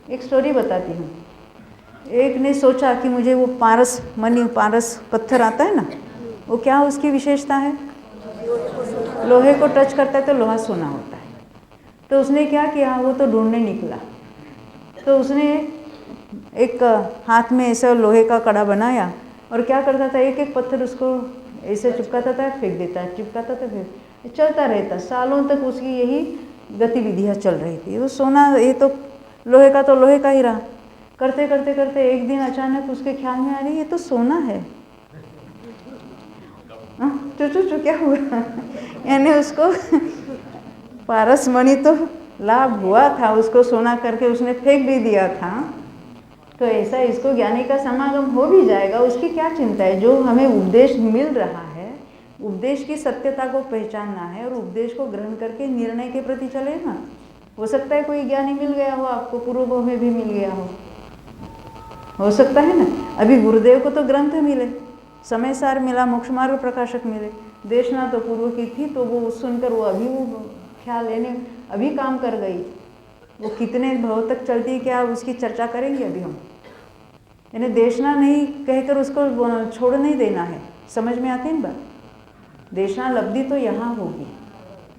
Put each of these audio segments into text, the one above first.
एक स्टोरी बताती हूँ। एक ने सोचा कि मुझे वो पारस मनी, पारस पत्थर आता है ना, वो क्या उसकी विशेषता है, लोहे को टच करता है तो लोहा सोना होता है। तो उसने क्या किया, वो तो ढूंढने निकला। तो उसने एक हाथ में ऐसा लोहे का कड़ा बनाया और क्या करता था, एक एक पत्थर उसको ऐसे चिपकाता था, फेंक देता, चिपकाता था, फिर चलता रहता। सालों तक उसकी यही गतिविधियाँ चल रही थी। वो सोना, ये तो लोहे का तो लोहे का ही रहा। करते करते करते एक दिन अचानक उसके ख्याल में आ रही, ये तो सोना है। चुचू क्या हुआ, यानी उसको पारस मणि तो लाभ हुआ था, उसको सोना करके उसने फेंक भी दिया था। तो ऐसा इसको ज्ञानी का समागम हो भी जाएगा, उसकी क्या चिंता है। जो हमें उपदेश मिल रहा है, उपदेश की सत्यता को पहचानना है और उपदेश को ग्रहण करके निर्णय के प्रति चले ना। हो सकता है कोई ज्ञानी मिल गया हो आपको, पूर्व में भी मिल गया हो सकता है ना। अभी गुरुदेव को तो ग्रंथ मिले, समय सार मिला, मोक्ष मार्ग प्रकाशक मिले, देशना तो पूर्व की थी, तो वो सुनकर वो अभी वो ख्याल लेने अभी काम कर गई। वो कितने भाव तक चलती है क्या, उसकी चर्चा करेंगे अभी हम। यानी देशना नहीं कहकर उसको छोड़ नहीं देना है। समझ में आती है ना बात। देशना लब्धि तो यहाँ होगी,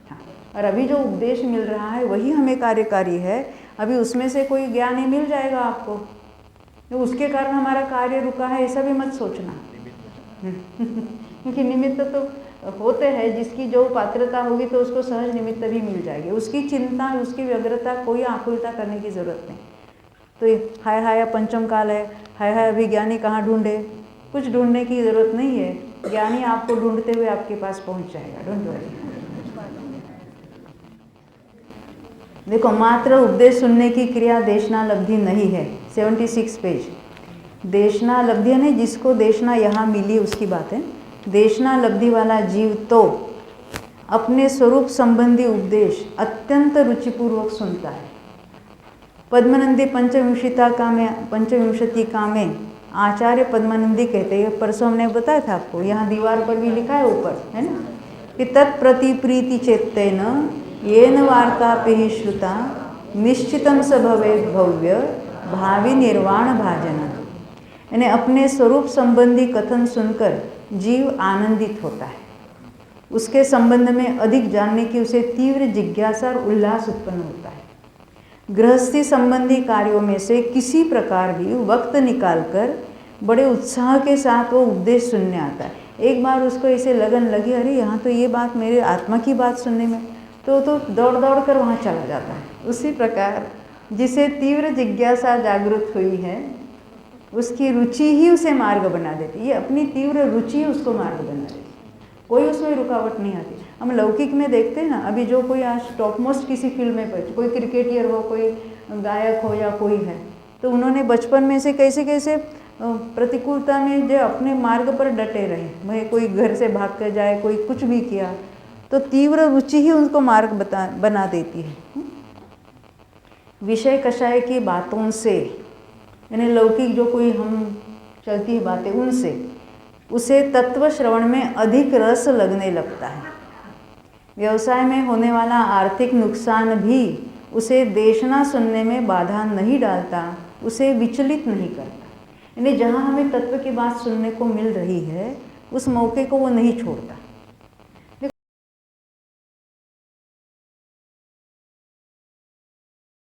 हाँ। और अभी जो उपदेश मिल रहा है वही हमें कार्यकारी है। अभी उसमें से कोई ज्ञान ही मिल जाएगा आपको, तो उसके कारण हमारा कार्य रुका है ऐसा भी मत सोचना। क्योंकि निमित्त तो होते हैं, जिसकी जो पात्रता होगी तो उसको सहज निमित्त भी मिल जाएगी। उसकी चिंता, उसकी व्यग्रता, कोई आकुलता करने की जरूरत नहीं। तो हाय हाय पंचम काल है, हाय हाय अभी ज्ञानी कहाँ ढूंढे, कुछ ढूंढने की जरूरत नहीं है। ज्ञानी आपको ढूंढते हुए आपके पास पहुंच जाएगा, डोंट वरी। देखो, मात्र उपदेश सुनने की क्रिया देशना लब्धि नहीं है। 76 पेज। देशना लब्धि नहीं, जिसको देशना यहाँ मिली उसकी बात है। देशना लब्धि वाला जीव तो अपने स्वरूप संबंधी उपदेश अत्यंत रुचिपूर्वक सुनता है। पद्मानंदी पंचविंशति का में आचार्य पद्मानंदी कहते हैं, परसों हमने बताया था आपको, यहाँ दीवार पर भी लिखा है ऊपर, है ना, कि तत्प्रति प्रीति चेत्तेन येन वार्तापि श्रुता निश्चितम स भवेत् भव्य भावी निर्वाण भाजना। यानी अपने स्वरूप संबंधी कथन सुनकर जीव आनंदित होता है। उसके संबंध में अधिक जानने की उसे तीव्र जिज्ञासा और उल्लास उत्पन्न होता है। गृहस्थी संबंधी कार्यों में से किसी प्रकार भी वक्त निकालकर बड़े उत्साह के साथ वो उपदेश सुनने आता है। एक बार उसको ऐसे लगन लगी, अरे यहाँ तो ये बात मेरे आत्मा की बात सुनने में, तो दौड़ दौड़ कर वहाँ चला जाता है। उसी प्रकार जिसे तीव्र जिज्ञासा जागृत हुई है, उसकी रुचि ही उसे मार्ग बना देती है। ये अपनी तीव्र रुचि उसको मार्ग बना देती है, कोई उसमें रुकावट नहीं आती। हम लौकिक में देखते हैं ना, अभी जो कोई आज टॉप मोस्ट किसी फील्ड में पहुंचे, कोई क्रिकेटर हो, कोई गायक हो या कोई है, तो उन्होंने बचपन में से कैसे कैसे प्रतिकूलता में जो अपने मार्ग पर डटे रहे। भाई कोई घर से भाग कर जाए, कोई कुछ भी किया, तो तीव्र रुचि ही उनको मार्ग बना देती है। विषय कषाय की बातों से, यानी लौकिक जो कोई हम चलती है बातें, उनसे उसे तत्व श्रवण में अधिक रस लगने लगता है। व्यवसाय में होने वाला आर्थिक नुकसान भी उसे देशना सुनने में बाधा नहीं डालता, उसे विचलित नहीं करता। यानी जहाँ हमें तत्व की बात सुनने को मिल रही है, उस मौके को वो नहीं छोड़ता।